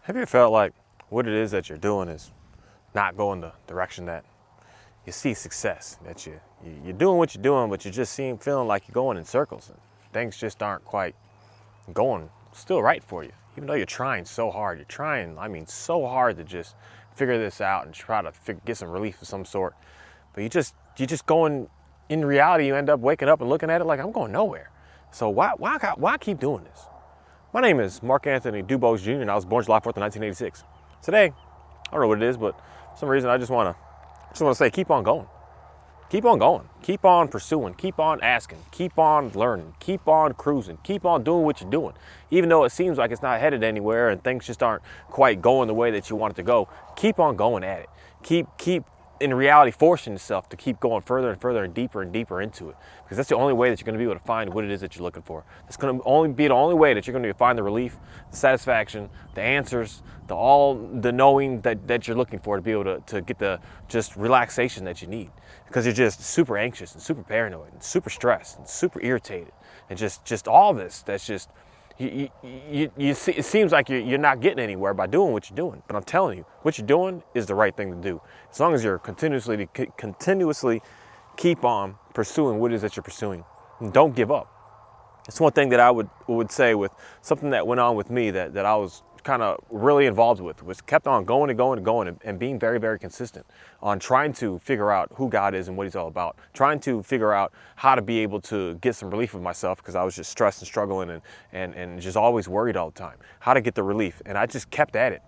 Have you ever felt like what it is that you're doing is not going the direction that you see success? That you're doing what you're doing, but you just feeling like you're going in circles and things just aren't quite going still right for you. Even though you're trying so hard, you're trying, so hard to just figure this out and try to get some relief of some sort. But you're just going, in reality, you end up waking up and looking at it like, I'm going nowhere. So why keep doing this? My name is Mark Anthony Dubose Jr. and I was born July 4th, 1986. Today, I don't know what it is, but for some reason I just want to say, keep on going. Keep on going. Keep on pursuing. Keep on asking. Keep on learning. Keep on cruising. Keep on doing what you're doing. Even though it seems like it's not headed anywhere and things just aren't quite going the way that you want it to go, keep on going at it. Keep in reality forcing yourself to keep going further and further and deeper into it, because that's the only way that you're going to be able to find what it is that you're looking for. It's going to only be the only way that you're going to find the relief, the satisfaction, the answers, the knowing that you're looking for, to be able to get the just relaxation that you need, because you're just super anxious and super paranoid and super stressed and super irritated and just all this that's just you see, it seems like you're not getting anywhere by doing what you're doing. But I'm telling you, what you're doing is the right thing to do. As long as you're continuously keep on pursuing what it is that you're pursuing. And don't give up. It's one thing that I would say with something that went on with me that I was kind of really involved with, was kept on going and being very, very consistent on trying to figure out who God is and what he's all about, trying to figure out how to be able to get some relief of myself, because I was just stressed and struggling and just always worried all the time, how to get the relief. And I just kept at it.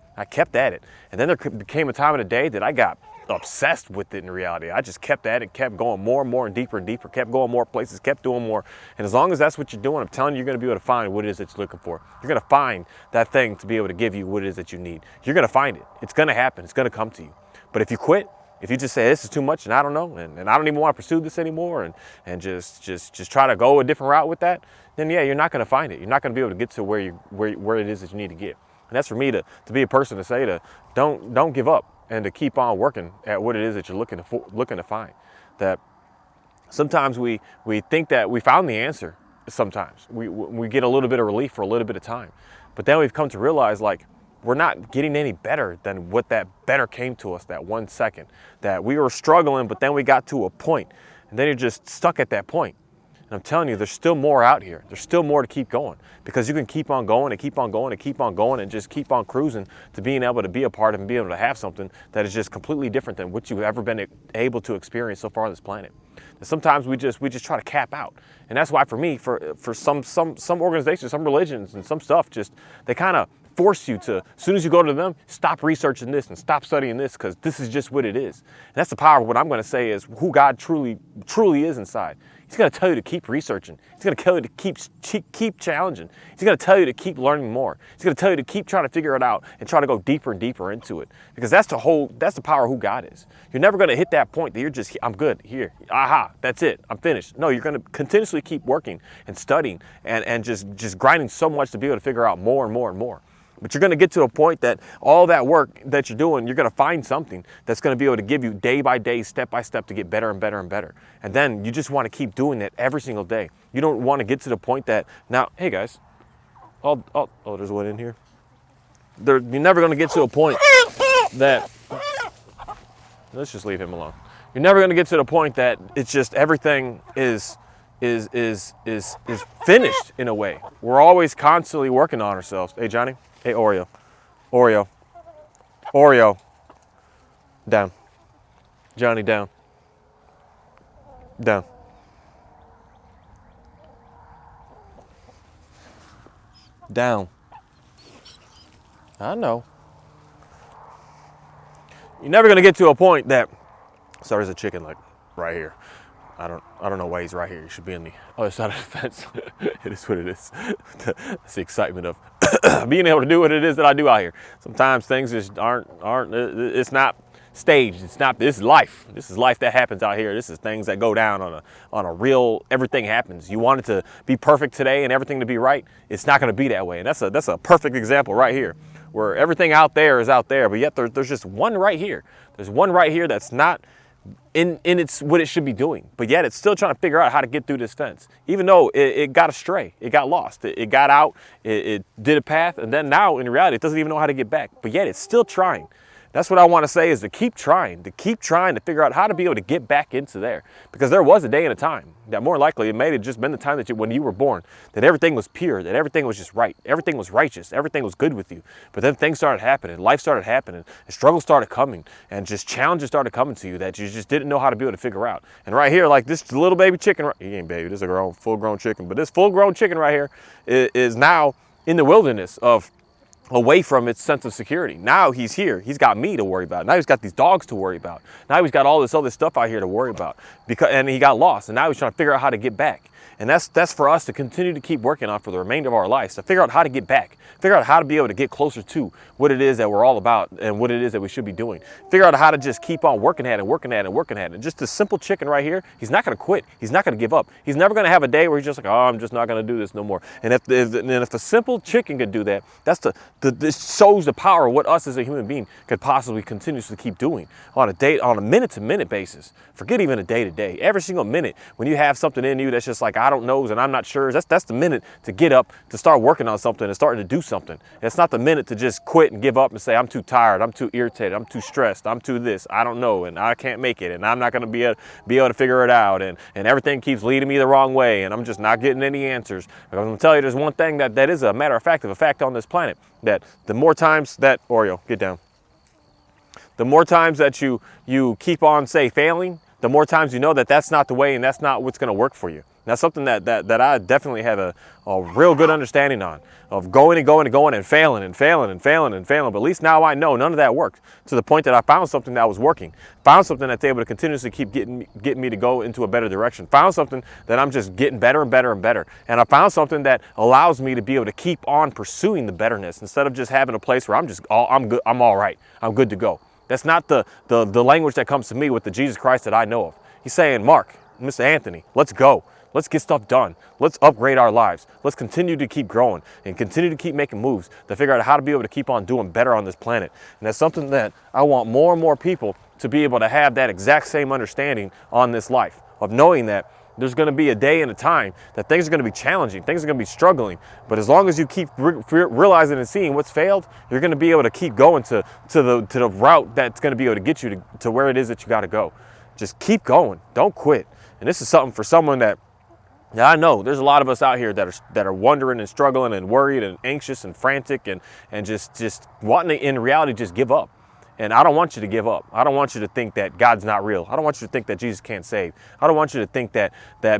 And then there became a time in the day that I got obsessed with it in reality. I just kept at it, kept going more and more and deeper, kept going more places, kept doing more. And as long as that's what you're doing, I'm telling you, you're going to be able to find what it is that you're looking for. You're going to find that thing to be able to give you what it is that you need. You're going to find it. It's going to happen. It's going to come to you. But if you quit, if you just say this is too much and I don't know, and I don't even want to pursue this anymore, and just try to go a different route with that, then yeah, you're not going to find it. You're not going to be able to get to where it is that you need to get. And that's for me to be a person to say to don't give up, and to keep on working at what it is that you're looking to find. That sometimes we think that we found the answer. Sometimes we get a little bit of relief for a little bit of time, but then we've come to realize, like, we're not getting any better than what that better came to us that 1 second. That we were struggling, but then we got to a point, and then you're just stuck at that point. And I'm telling you, there's still more out here. There's still more to keep going, because you can keep on going and keep on going and keep on going and just keep on cruising to being able to be a part of and be able to have something that is just completely different than what you've ever been able to experience so far on this planet. And sometimes we just try to cap out. And that's why for me, for some organizations, some religions and some stuff, just they kind of force you to, as soon as you go to them, stop researching this and stop studying this, because this is just what it is. And that's the power of what I'm going to say is who God truly is inside. He's going to tell you to keep researching. He's going to tell you to keep challenging. He's going to tell you to keep learning more. He's going to tell you to keep trying to figure it out and try to go deeper and deeper into it, because that's the power of who God is. You're never going to hit that point that you're just, I'm good here. Aha, that's it. I'm finished. No, you're going to continuously keep working and studying and just grinding so much to be able to figure out more and more and more. But you're going to get to a point that all that work that you're doing, you're going to find something that's going to be able to give you day by day, step by step, to get better and better and better. And then you just want to keep doing that every single day. You don't want to get to the point that, now, hey guys, oh, there's one in here. You're never going to get to a point that, let's just leave him alone. You're never going to get to the point that it's just everything is finished in a way. We're always constantly working on ourselves. Hey, Johnny. Hey, Oreo. Down. Johnny, down. Down. Down. I know. You're never going to get to a point that, sorry, there's a chicken like right here. I don't know why he's right here. He should be on the other side of the fence. It is what it is. That's the excitement of being able to do what it is that I do out here. Sometimes things just aren't. It's not staged. It's not. This is life. This is life that happens out here. This is things that go down on a real. Everything happens. You want it to be perfect today and everything to be right. It's not going to be that way. And that's a perfect example right here, where everything out there is out there, but yet there's just one right here. There's one right here that's not in it's what it should be doing, but yet it's still trying to figure out how to get through this fence, even though it got astray, it got lost, it got out, it did a path, and then now in reality it doesn't even know how to get back, but yet it's still trying. That's what I want to say, is to keep trying to figure out how to be able to get back into there. Because there was a day and a time that more likely it may have just been the time that when you were born, that everything was pure, that everything was just right, everything was righteous, everything was good with you. But then things started happening, life started happening, and struggles started coming, and just challenges started coming to you that you just didn't know how to be able to figure out. And right here, like this little baby chicken, he ain't baby, this is a full-grown chicken, but this full-grown chicken right here is now in the wilderness of away from its sense of security. Now he's here. He's got me to worry about. Now he's got these dogs to worry about. Now he's got all this other stuff out here to worry about. And he got lost, and now he's trying to figure out how to get back. And that's for us to continue to keep working on for the remainder of our lives, to figure out how to get back, figure out how to be able to get closer to what it is that we're all about and what it is that we should be doing. Figure out how to just keep on working at it, working at it, working at it. Just this simple chicken right here, he's not going to quit. He's not going to give up. He's never going to have a day where he's just like, oh, I'm just not going to do this no more. And if a simple chicken could do that, this shows the power of what us as a human being could possibly continuously keep doing on a minute-to-minute basis. Forget even a day-to-day. Every single minute, when you have something in you that's just like, I don't know and I'm not sure, that's the minute to get up, to start working on something and starting to do something. It's not the minute to just quit and give up and say, I'm too tired, I'm too irritated, I'm too stressed, I'm too this, I don't know, and I can't make it, and I'm not going to be able to figure it out, and everything keeps leading me the wrong way, and I'm just not getting any answers. I'm going to tell you, there's one thing that is a matter of fact, on this planet, that the more times that, Oreo, get down, the more times that you keep on, say, failing, the more times you know that that's not the way and that's not what's going to work for you. That's something that I definitely have a real good understanding on, of going and failing and failing and failing and failing. But at least now I know none of that worked, to the point that I found something that was working, found something that's able to continuously keep getting me to go into a better direction, found something that I'm just getting better and better and better. And I found something that allows me to be able to keep on pursuing the betterness instead of just having a place where I'm good, I'm all right, I'm good to go. That's not the language that comes to me with the Jesus Christ that I know of. He's saying, Mark, Mr. Anthony, let's go. Let's get stuff done. Let's upgrade our lives. Let's continue to keep growing and continue to keep making moves to figure out how to be able to keep on doing better on this planet. And that's something that I want more and more people to be able to have, that exact same understanding on this life, of knowing that there's going to be a day and a time that things are going to be challenging, things are going to be struggling. But as long as you keep realizing and seeing what's failed, you're going to be able to keep going to the route that's going to be able to get you to where it is that you got to go. Just keep going. Don't quit. And this is something for someone that I know there's a lot of us out here that are wondering and struggling and worried and anxious and frantic and just wanting to, in reality, just give up. And I don't want you to give up. I don't want you to think that God's not real. I don't want you to think that Jesus can't save. I don't want you to think that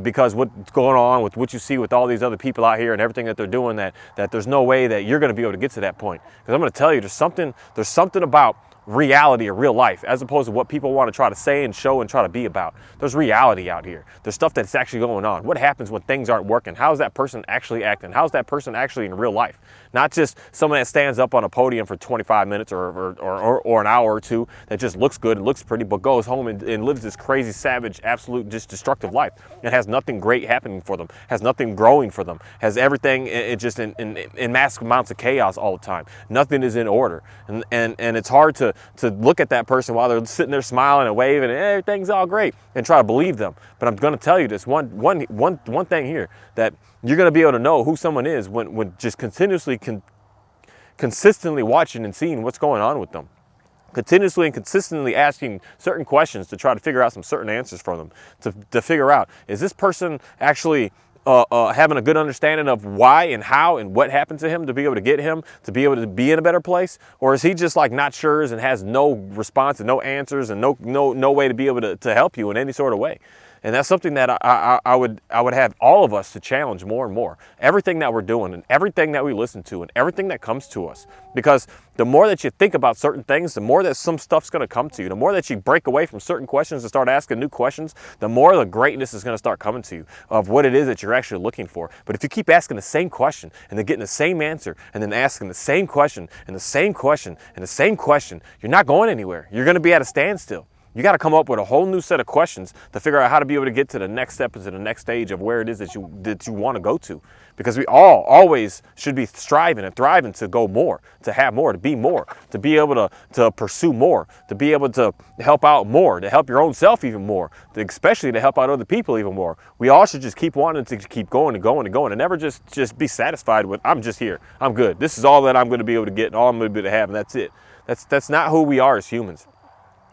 because what's going on with what you see with all these other people out here and everything that they're doing, that there's no way that you're going to be able to get to that point. Because I'm going to tell you, there's something about reality or real life, as opposed to what people want to try to say and show and try to be about. There's reality out here. There's stuff that's actually going on. What happens when things aren't working? How's that person actually acting? How's that person actually in real life? Not just someone that stands up on a podium for 25 minutes or an hour or two that just looks good and looks pretty, but goes home and lives this crazy, savage, absolute, just destructive life. It has nothing great happening for them, has nothing growing for them, has everything just in massive amounts of chaos all the time. Nothing is in order. And it's hard to look at that person while they're sitting there smiling and waving and everything's all great and try to believe them. But I'm going to tell you this one thing here, that you're going to be able to know who someone is when just consistently watching and seeing what's going on with them. Continuously and consistently asking certain questions to try to figure out some certain answers for them, to figure out, is this person actually having a good understanding of why and how and what happened to him to be able to get him to be able to be in a better place? Or is he just like not sure and has no response and no answers and no way to be able to help you in any sort of way? And that's something that I would have all of us to challenge more and more. Everything that we're doing and everything that we listen to and everything that comes to us. Because the more that you think about certain things, the more that some stuff's going to come to you. The more that you break away from certain questions and start asking new questions, the more the greatness is going to start coming to you of what it is that you're actually looking for. But if you keep asking the same question and then getting the same answer and then asking the same question and the same question and the same question, you're not going anywhere. You're going to be at a standstill. You got to come up with a whole new set of questions to figure out how to be able to get to the next step and to the next stage of where it is that you want to go to. Because we all always should be striving and thriving to go more, to have more, to be able to pursue more, to be able to help out more, to help your own self even more, especially to help out other people even more. We all should just keep wanting to keep going and going and going and never just be satisfied with, I'm just here, I'm good. This is all that I'm going to be able to get and all I'm going to be able to have, and that's it. That's not who we are as humans.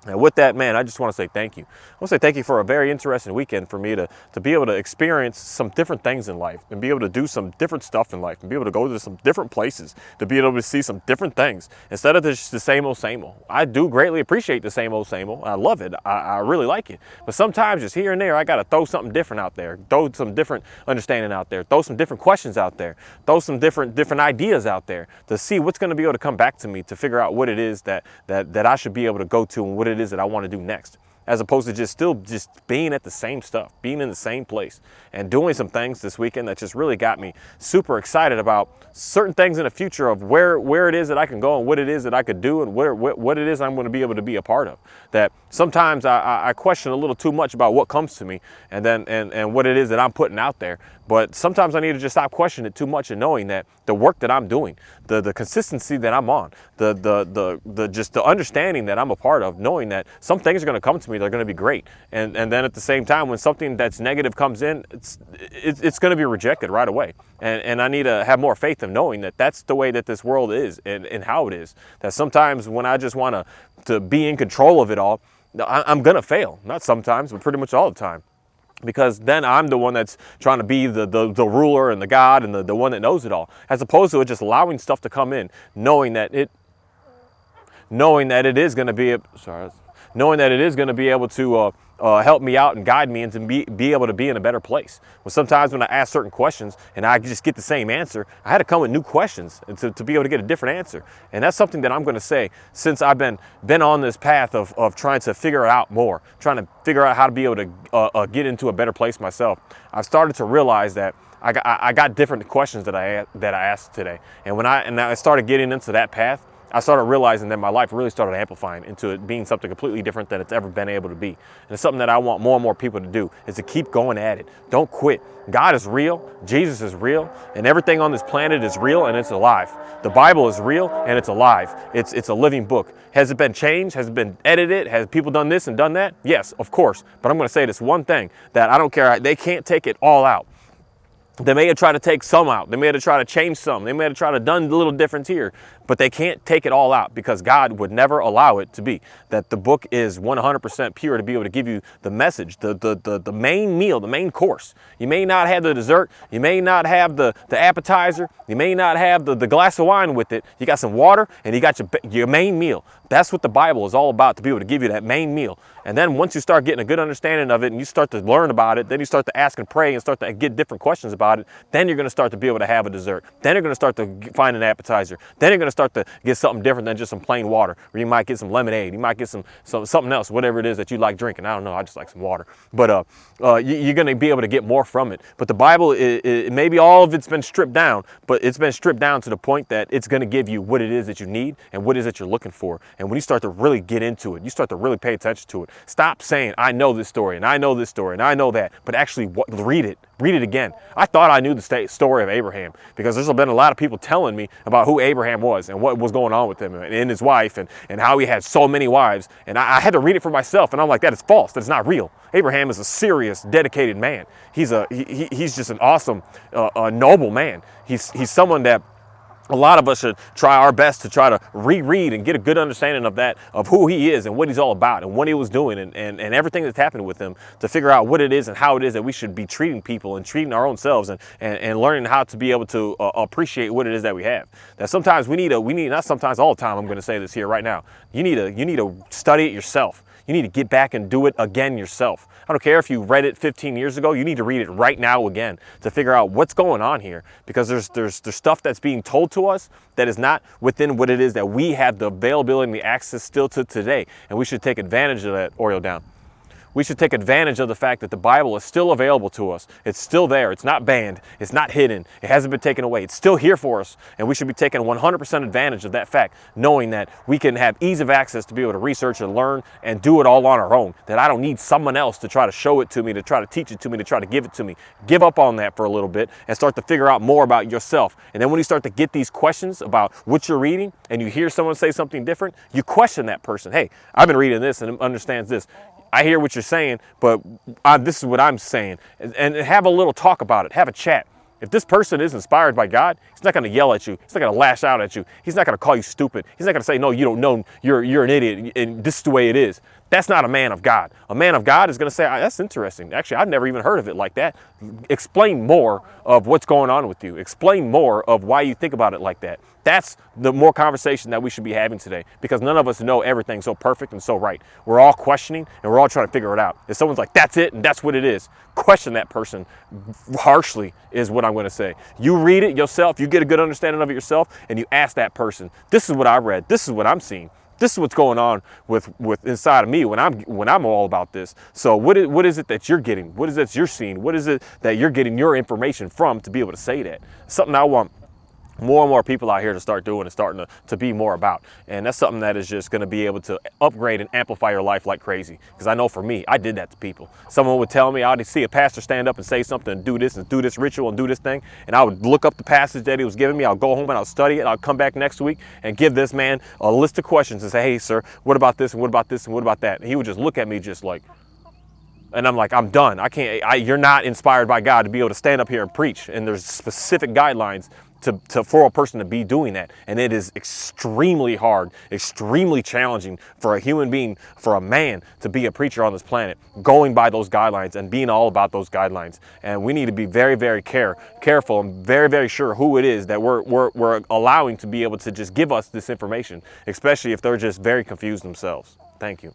And with that, man, I just want to say thank you. I want to say thank you for a very interesting weekend for me to be able to experience some different things in life and be able to do some different stuff in life and be able to go to some different places, to be able to see some different things instead of just the same old, same old. I do greatly appreciate the same old, same old. I love it. I really like it. But sometimes just here and there, I got to throw something different out there, throw some different understanding out there, throw some different questions out there, throw some different ideas out there to see what's going to be able to come back to me to figure out what it is that I should be able to go to and what it is that I want to do next, as opposed to just being at the same stuff, being in the same place and doing some things this weekend that just really got me super excited about certain things in the future of where it is that I can go and what it is that I could do and what it is I'm going to be able to be a part of. That sometimes I question a little too much about what comes to me and what it is that I'm putting out there. But sometimes I need to just stop questioning it too much and knowing that the work that I'm doing, the consistency that I'm on, just the understanding that I'm a part of, knowing that some things are going to come to me, they're going to be great. And then at the same time, when something that's negative comes in, it's going to be rejected right away. And I need to have more faith in knowing that that's the way that this world is and how it is. That sometimes when I just want to be in control of it all, I'm going to fail. Not sometimes, but pretty much all the time. Because then I'm the one that's trying to be the ruler and the God and the one that knows it all, as opposed to just allowing stuff to come in, knowing that it is going to be able to help me out and guide me and to be able to be in a better place. Well, sometimes when I ask certain questions and I just get the same answer, I had to come with new questions and to be able to get a different answer. And that's something that I'm going to say since I've been on this path of trying to figure it out more, trying to figure out how to be able to get into a better place myself. I've started to realize that I got different questions that I asked today. And when I started getting into that path, I started realizing that my life really started amplifying into it being something completely different than it's ever been able to be. And it's something that I want more and more people to do, is to keep going at it. Don't quit. God is real, Jesus is real, and everything on this planet is real and it's alive. The Bible is real and it's alive. It's a living book. Has it been changed? Has it been edited? Has people done this and done that? Yes, of course. But I'm going to say this one thing, that I don't care. They can't take it all out. They may have tried to take some out. They may have tried to change some. They may have tried to done a little difference here, but they can't take it all out because God would never allow it to be. That the book is 100% pure to be able to give you the message, the main meal, the main course. You may not have the dessert. You may not have the appetizer. You may not have the glass of wine with it. You got some water and you got your main meal. That's what the Bible is all about, to be able to give you that main meal. And then once you start getting a good understanding of it and you start to learn about it, then you start to ask and pray and start to get different questions about it, then you're going to start to be able to have a dessert. Then you're going to start to find an appetizer. Then you're going to start to get something different than just some plain water. Or you might get some lemonade. You might get something else, whatever it is that you like drinking. I don't know. I just like some water. But you're going to be able to get more from it. But the Bible, maybe all of it's been stripped down, but it's been stripped down to the point that it's going to give you what it is that you need and what it is that you're looking for. And when you start to really get into it, you start to really pay attention to it. Stop saying, I know this story and I know this story and I know that, but actually read it. Read it again. I thought I knew the story of Abraham because there's been a lot of people telling me about who Abraham was and what was going on with him and his wife and how he had so many wives. And I had to read it for myself. And I'm like, that is false. That's not real. Abraham is a serious, dedicated man. He's just an awesome, noble man. He's someone that a lot of us should try our best to try to reread and get a good understanding of who he is and what he's all about and what he was doing and everything that's happened with him, to figure out what it is and how it is that we should be treating people and treating our own selves and learning how to be able to appreciate what it is that we have. That sometimes we need, not sometimes, all the time, I'm going to say this here right now, you need to study it yourself. You need to get back and do it again yourself. I don't care if you read it 15 years ago, you need to read it right now again to figure out what's going on here, because there's stuff that's being told to us that is not within what it is that we have the availability and the access still to today, and we should take advantage of that. Oriole down. We should take advantage of the fact that the Bible is still available to us. It's still there. It's not banned. It's not hidden. It hasn't been taken away. It's still here for us. And we should be taking 100% advantage of that fact, knowing that we can have ease of access to be able to research and learn and do it all on our own. That I don't need someone else to try to show it to me, to try to teach it to me, to try to give it to me. Give up on that for a little bit and start to figure out more about yourself. And then when you start to get these questions about what you're reading and you hear someone say something different, you question that person. Hey, I've been reading this and understands this. I hear what you're saying, but this is what I'm saying. And have a little talk about it. Have a chat. If this person is inspired by God, he's not going to yell at you. He's not going to lash out at you. He's not going to call you stupid. He's not going to say, no, you don't know. You're an idiot, and this is the way it is. That's not a man of God. A man of God is going to say, that's interesting. Actually, I've never even heard of it like that. Explain more of what's going on with you. Explain more of why you think about it like that. That's the more conversation that we should be having today, because none of us know everything so perfect and so right. We're all questioning and we're all trying to figure it out. If someone's like, that's it and that's what it is, question that person harshly is what I'm going to say. You read it yourself, you get a good understanding of it yourself, and you ask that person, this is what I read, this is what I'm seeing. This is what's going on with inside of me when I'm all about this. So what is it that you're getting? What is it that you're seeing? What is it that you're getting your information from to be able to say that? Something I want more and more people out here to start doing and starting to be more about. And that's something that is just going to be able to upgrade and amplify your life like crazy. Because I know for me, I did that to people. Someone would tell me, I would see a pastor stand up and say something and do this ritual and do this thing. And I would look up the passage that he was giving me. I'll go home and I'll study it. I'll come back next week and give this man a list of questions and say, hey, sir, what about this and what about this and what about that? And he would just look at me just like, and I'm like, I'm done. You're not inspired by God to be able to stand up here and preach. And there's specific guidelines for a person to be doing that. And it is extremely hard, extremely challenging for a human being, for a man to be a preacher on this planet, going by those guidelines and being all about those guidelines. And we need to be very, very careful and very, very sure who it is that we're allowing to be able to just give us this information, especially if they're just very confused themselves. Thank you.